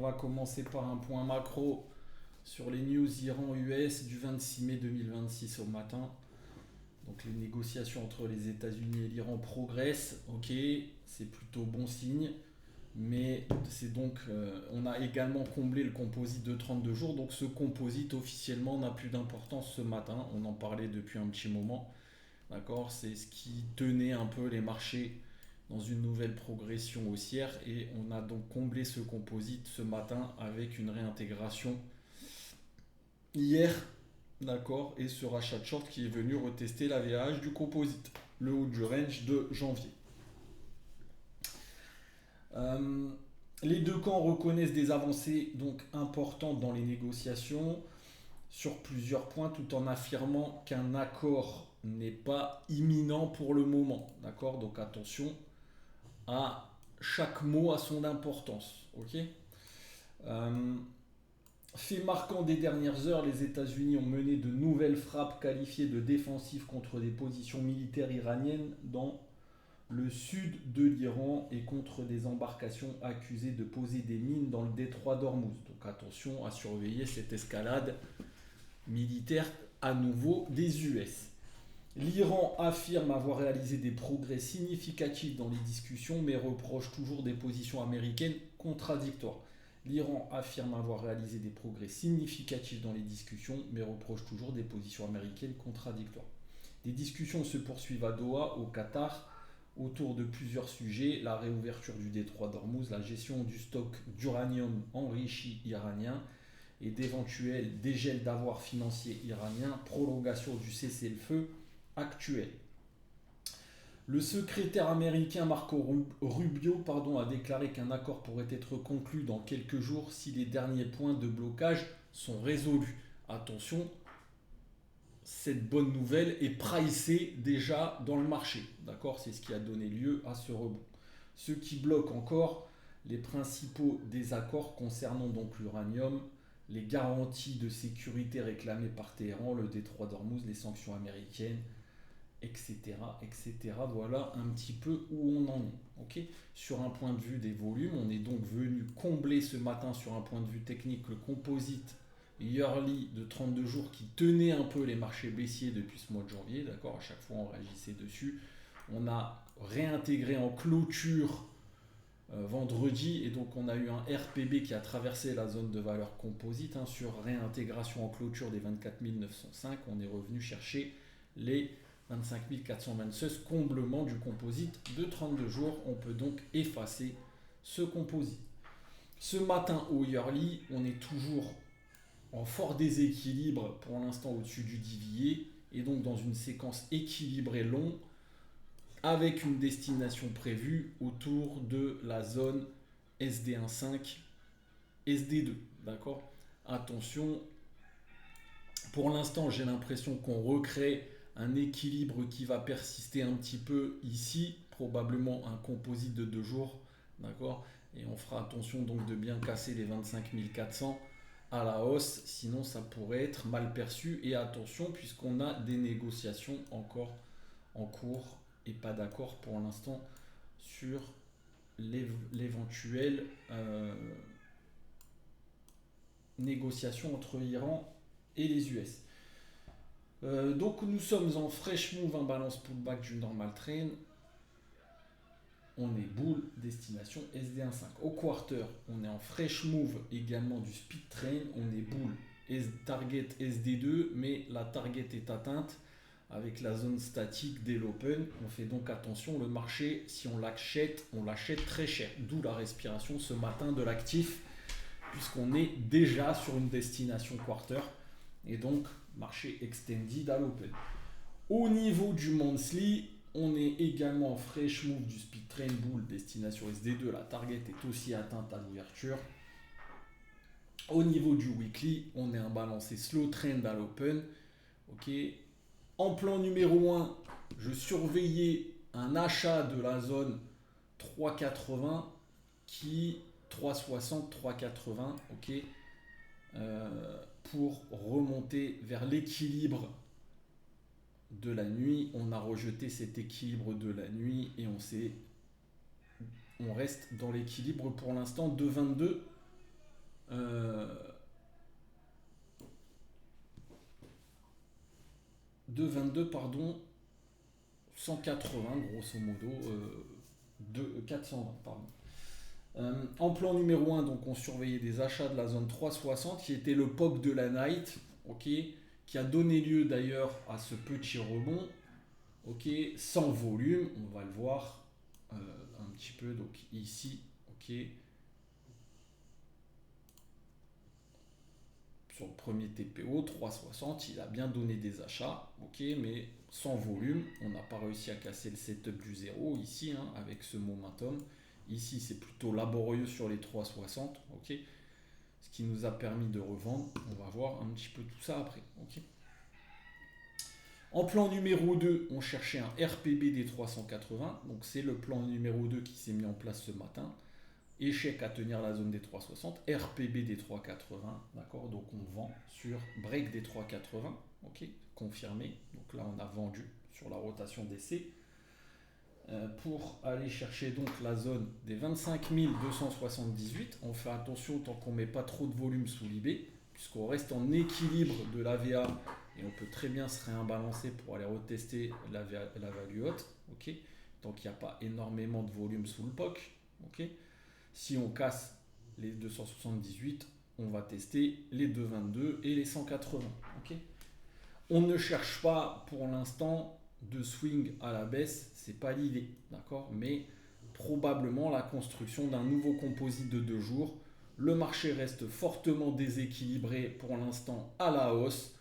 On va commencer par un point macro sur les news Iran-US du 26 mai 2026 au matin. Donc les négociations entre les États-Unis et l'Iran progressent, ok, c'est plutôt bon signe. Mais c'est donc, on a également comblé le composite de 32 jours. Donc ce composite officiellement n'a plus d'importance ce matin. On en parlait depuis un petit moment. D'accord, c'est ce qui tenait un peu les marchés dans une nouvelle progression haussière et on a donc comblé ce composite ce matin avec une réintégration hier, d'accord, et ce rachat de short qui est venu retester la VAH du composite, le haut du range de janvier. Euh, les deux camps reconnaissent des avancées donc importantes dans les négociations sur plusieurs points tout en affirmant qu'un accord n'est pas imminent pour le moment. D'accord. Donc attention à chaque mot à son importance. Ok. Euh, Fait marquant des dernières heures, les États-Unis ont mené de nouvelles frappes qualifiées de défensives contre des positions militaires iraniennes dans le sud de l'Iran et contre des embarcations accusées de poser des mines dans le détroit d'Ormuz. Donc attention à surveiller cette escalade militaire à nouveau des US. L'Iran affirme avoir réalisé des progrès significatifs dans les discussions, mais reproche toujours des positions américaines contradictoires. L'Iran affirme avoir réalisé des progrès significatifs dans les discussions, mais reproche toujours des positions américaines contradictoires. Des discussions se poursuivent à Doha, au Qatar, autour de plusieurs sujets, la réouverture du détroit d'Ormuz, la gestion du stock d'uranium enrichi iranien et d'éventuels dégels d'avoirs financiers iraniens, prolongation du cessez-le-feu actuel. Le secrétaire américain Marco Rubio a déclaré qu'un accord pourrait être conclu dans quelques jours si les derniers points de blocage sont résolus. Attention, cette bonne nouvelle est pricée déjà dans le marché. D'accord. C'est ce qui a donné lieu à ce rebond. Ce qui bloque encore les principaux désaccords concernant donc l'uranium, les garanties de sécurité réclamées par Téhéran, le détroit d'Ormuz, les sanctions américaines, etc., etc. Voilà un petit peu où on en est. Okay. Sur un point de vue des volumes, on est donc venu combler ce matin sur un point de vue technique le composite yearly de 32 jours qui tenait un peu les marchés baissiers depuis ce mois de janvier. D'accord. À chaque fois, on réagissait dessus. On a réintégré en clôture vendredi et donc on a eu un RPB qui a traversé la zone de valeur composite sur réintégration en clôture des 24 905. On est revenu chercher les 25 426, comblement du composite de 32 jours. On peut donc effacer ce composite. Ce matin au yearly, on est toujours en fort déséquilibre pour l'instant au-dessus du divier et donc dans une séquence équilibrée longue avec une destination prévue autour de la zone SD1.5, SD2. D'accord. Attention, pour l'instant, j'ai l'impression qu'on recrée un équilibre qui va persister un petit peu ici, probablement un composite de 2 jours. D'accord. Et on fera attention donc de bien casser les 25 400 à la hausse, sinon ça pourrait être mal perçu. Et attention, puisqu'on a des négociations encore en cours et pas d'accord pour l'instant sur l'éventuelle négociation entre l'Iran et les US. Donc nous sommes en fresh move, en balance pullback du normal trend. On est bull, destination SD1.5. Au quarter, on est en fresh move également du speed train. On est bull, target SD2, mais la target est atteinte avec la zone statique dès l'open. On fait donc attention, le marché, si on l'achète très cher. D'où la respiration ce matin de l'actif, puisqu'on est déjà sur une destination quarter. Et donc, marché extended à l'open. Au niveau du monthly, on est également en fresh move du speed train bull, destination SD2. La target est aussi atteinte à l'ouverture. Au niveau du weekly, on est un balancé slow trend à l'open. Ok. En plan numéro 1, je surveillais un achat de la zone 3,80 qui 3,60, 3,80, ok, pour remonter vers l'équilibre de la nuit. On a rejeté cet équilibre de la nuit et on reste dans l'équilibre pour l'instant de 22 22, pardon, 180 grosso modo, 420, pardon. En plan numéro 1, donc on surveillait des achats de la zone 360 qui était le POC de la night, ok, qui a donné lieu d'ailleurs à ce petit rebond, ok, sans volume, on va le voir un petit peu, donc ici, ok, sur le premier TPO 360, il a bien donné des achats, ok, mais sans volume, on n'a pas réussi à casser le setup du zéro ici, hein, avec ce momentum. Ici, c'est plutôt laborieux sur les 360, ok, ce qui nous a permis de revendre. On va voir un petit peu tout ça après, ok. En plan numéro 2, on cherchait un RPB des 380, donc c'est le plan numéro 2 qui s'est mis en place ce matin. Échec à tenir la zone des 360, RPB des 380, d'accord, donc on vend sur break des 380, ok, confirmé, donc là on a vendu sur la rotation d'essai pour aller chercher donc la zone des 25 278. On fait attention tant qu'on ne met pas trop de volume sous l'IB, puisqu'on reste en équilibre de l'AVA et on peut très bien se réimbalancer pour aller retester la value haute, ok, tant qu'il n'y a pas énormément de volume sous le POC, ok. Si on casse les 278, on va tester les 222 et les 180. Okay, on ne cherche pas pour l'instant de swing à la baisse, c'est pas l'idée, d'accord, mais probablement la construction d'un nouveau composite de 2 jours. Le marché reste fortement déséquilibré pour l'instant à la hausse.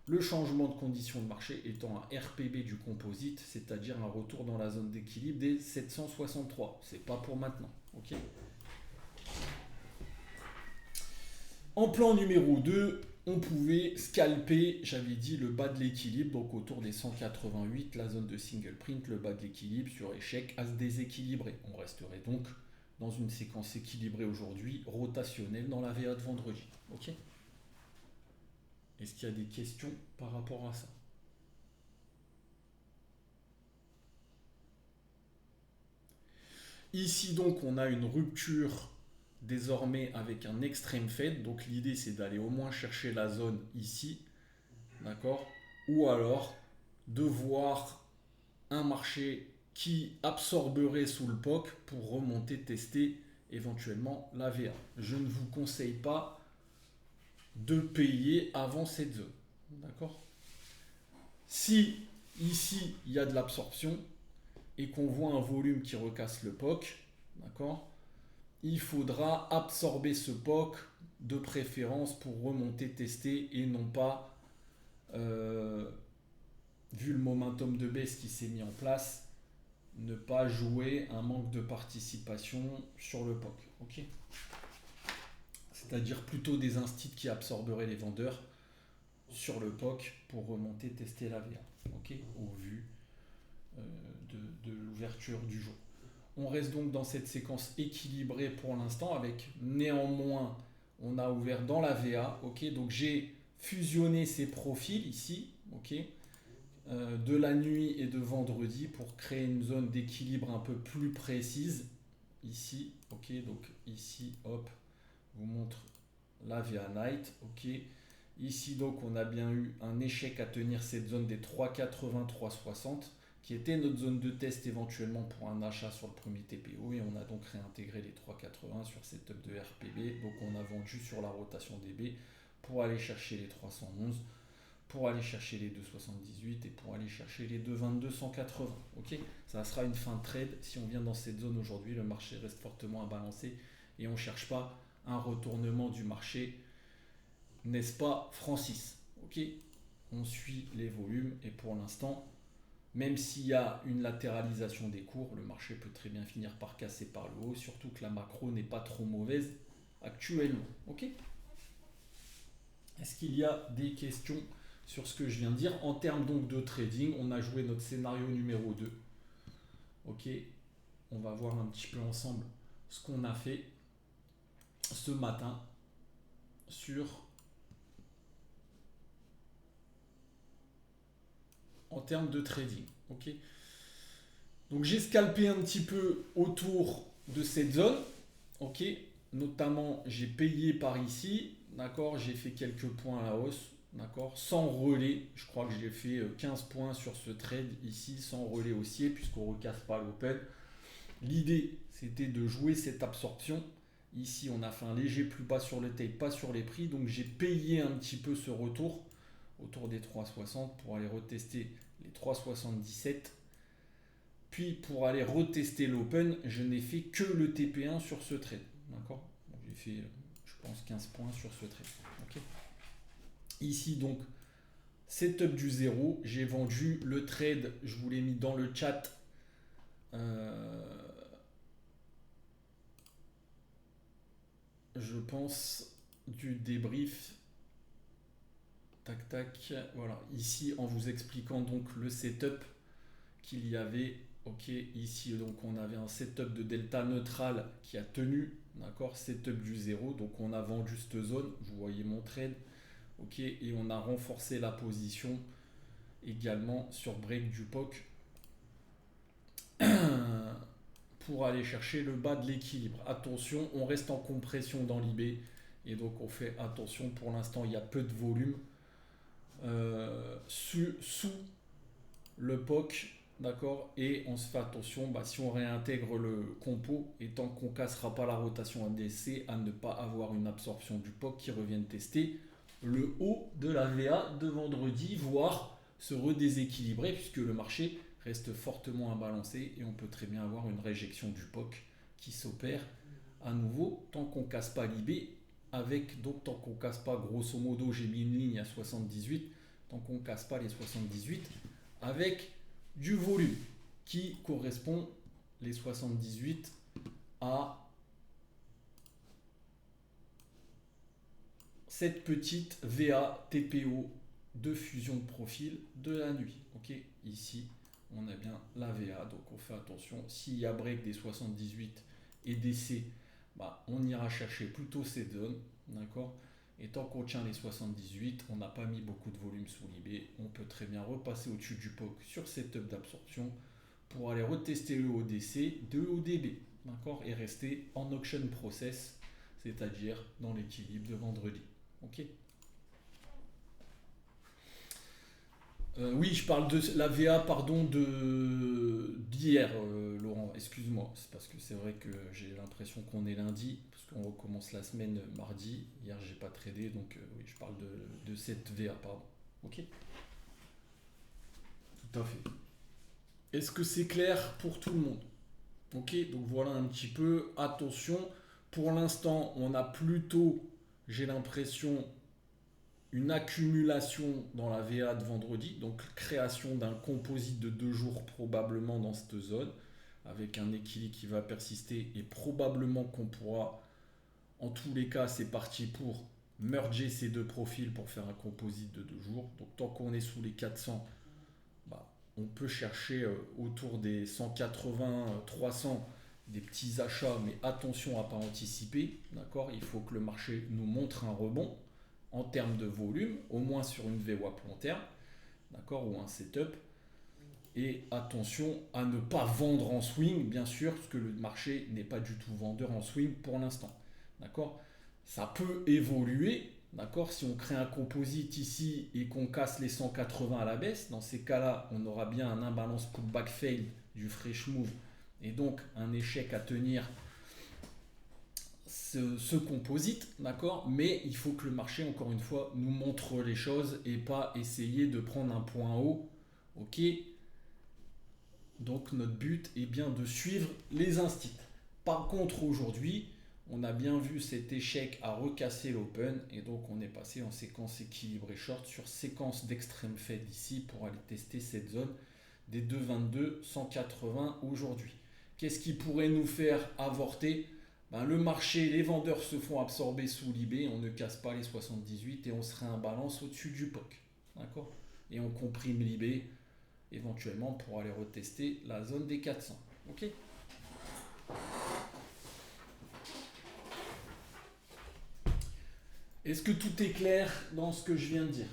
Le changement de conditions de marché étant un RPB du composite, c'est-à-dire un retour dans la zone d'équilibre des 763. C'est pas pour maintenant, ok. En plan numéro 2, on pouvait scalper, j'avais dit, le bas de l'équilibre, donc autour des 188, la zone de single print, le bas de l'équilibre sur échec à se déséquilibrer. On resterait donc dans une séquence équilibrée aujourd'hui, rotationnelle dans la VA de vendredi. Ok. Est-ce qu'il y a des questions par rapport à ça? Ici donc on a une rupture désormais avec un extrême fade, donc l'idée c'est d'aller au moins chercher la zone ici, d'accord, ou alors de voir un marché qui absorberait sous le POC pour remonter tester éventuellement la VA. Je ne vous conseille pas de payer avant cette zone, d'accord. Si ici il y a de l'absorption et qu'on voit un volume qui recasse le POC, d'accord, il faudra absorber ce POC de préférence pour remonter, tester et non pas, vu le momentum de baisse qui s'est mis en place, ne pas jouer un manque de participation sur le POC. Okay, c'est-à-dire plutôt des instits qui absorberaient les vendeurs sur le POC pour remonter, tester la VA, okay, au vu de l'ouverture du jour. On reste donc dans cette séquence équilibrée pour l'instant avec néanmoins on a ouvert dans la VA, ok, donc j'ai fusionné ces profils ici, ok, de la nuit et de vendredi pour créer une zone d'équilibre un peu plus précise ici, ok, donc ici hop, je vous montre la VA night, ok, ici donc on a bien eu un échec à tenir cette zone des 3,80 3,60 qui était notre zone de test éventuellement pour un achat sur le premier TPO, et on a donc réintégré les 3,80 sur cette top de RPB, donc on a vendu sur la rotation DB pour aller chercher les 311, pour aller chercher les 2,78 et pour aller chercher les 2,22 180. Ok, ça sera une fin de trade. Si on vient dans cette zone aujourd'hui, le marché reste fortement imbalancé et on ne cherche pas un retournement du marché, n'est-ce pas Francis? Ok, on suit les volumes et pour l'instant, même s'il y a une latéralisation des cours, le marché peut très bien finir par casser par le haut, surtout que la macro n'est pas trop mauvaise actuellement. Ok, est-ce qu'il y a des questions sur ce que je viens de dire? En termes donc de trading, on a joué notre scénario numéro 2. Ok, on va voir un petit peu ensemble ce qu'on a fait ce matin en termes de trading. Ok, donc j'ai scalpé un petit peu autour de cette zone. Ok, notamment j'ai payé par ici, d'accord, j'ai fait quelques points à la hausse, d'accord, sans relais. Je crois que j'ai fait 15 points sur ce trade ici, sans relais haussier, puisqu'on ne recasse pas l'open. L'idée, c'était de jouer cette absorption. Ici, on a fait un léger plus bas sur le tape, pas sur les prix. Donc, j'ai payé un petit peu ce retour autour des 3,60 pour aller retester les 3,77. Puis, pour aller retester l'open, je n'ai fait que le TP1 sur ce trade. D'accord. J'ai fait, je pense, 15 points sur ce trade. Okay. Ici, donc, setup du 0. J'ai vendu le trade. Je vous l'ai mis dans le chat. Je pense du débrief. Tac tac. Voilà. Ici, en vous expliquant donc le setup qu'il y avait. Ok. Ici, donc on avait un setup de delta neutral qui a tenu. D'accord. Setup du 0. Donc on a vendu cette zone. Vous voyez mon trade. Ok. Et on a renforcé la position également sur break du POC. Pour aller chercher le bas de l'équilibre. Attention, on reste en compression dans l'IB et donc on fait attention. Pour l'instant, il y a peu de volume sous le POC, d'accord. Et on se fait attention, si on réintègre le compo et tant qu'on cassera pas la rotation ADC, à ne pas avoir une absorption du POC qui revienne tester le haut de la VA de vendredi, voire se redéséquilibrer puisque le marché reste fortement imbalancé et on peut très bien avoir une réjection du POC qui s'opère à nouveau tant qu'on ne casse pas l'IB avec, donc tant qu'on ne casse pas, grosso modo j'ai mis une ligne à 78, tant qu'on ne casse pas les 78 avec du volume qui correspond les 78 à cette petite VA TPO de fusion de profil de la nuit. Ok, ici on a bien la VA, donc on fait attention. S'il y a break des 78 et DC, on ira chercher plutôt cette zone, d'accord. Et tant qu'on tient les 78, on n'a pas mis beaucoup de volume sous l'IB, on peut très bien repasser au-dessus du POC sur setup d'absorption pour aller retester le ODC de ODB, d'accord, et rester en auction process, c'est-à-dire dans l'équilibre de vendredi. Ok. Oui, je parle de la VA, pardon, d'hier, Laurent. Excuse-moi, c'est parce que c'est vrai que j'ai l'impression qu'on est lundi, parce qu'on recommence la semaine mardi. Hier, j'ai pas tradé, donc oui, je parle de cette VA, pardon. Ok. Tout à fait. Est-ce que c'est clair pour tout le monde? Ok, donc voilà un petit peu. Attention, pour l'instant, on a plutôt, j'ai l'impression, une accumulation dans la VA de vendredi, donc création d'un composite de 2 jours probablement dans cette zone, avec un équilibre qui va persister et probablement qu'on pourra, en tous les cas c'est parti pour merger ces deux profils pour faire un composite de 2 jours. Donc tant qu'on est sous les 400, on peut chercher autour des 180, 300 des petits achats, mais attention à ne pas anticiper, d'accord. Il faut que le marché nous montre un rebond en termes de volume, au moins sur une VWAP long terme, d'accord, ou un setup. Et attention à ne pas vendre en swing, bien sûr, parce que le marché n'est pas du tout vendeur en swing pour l'instant, d'accord. Ça peut évoluer, d'accord. Si on crée un composite ici et qu'on casse les 180 à la baisse, dans ces cas-là, on aura bien un imbalance pullback fail du fresh move et donc un échec à tenir ce composite, d'accord. Mais il faut que le marché, encore une fois, nous montre les choses et pas essayer de prendre un point haut, ok. Donc notre but est bien de suivre les instits. Par contre, aujourd'hui, on a bien vu cet échec à recasser l'open et donc on est passé en séquence équilibrée short sur séquence d'extrême fade ici pour aller tester cette zone des 2,22 180 aujourd'hui. Qu'est-ce qui pourrait nous faire avorter? Le marché, les vendeurs se font absorber sous l'IB, on ne casse pas les 78 et on serait en balance au-dessus du POC, d'accord. Et on comprime l'IB éventuellement pour aller retester la zone des 400. Ok. Est-ce que tout est clair dans ce que je viens de dire?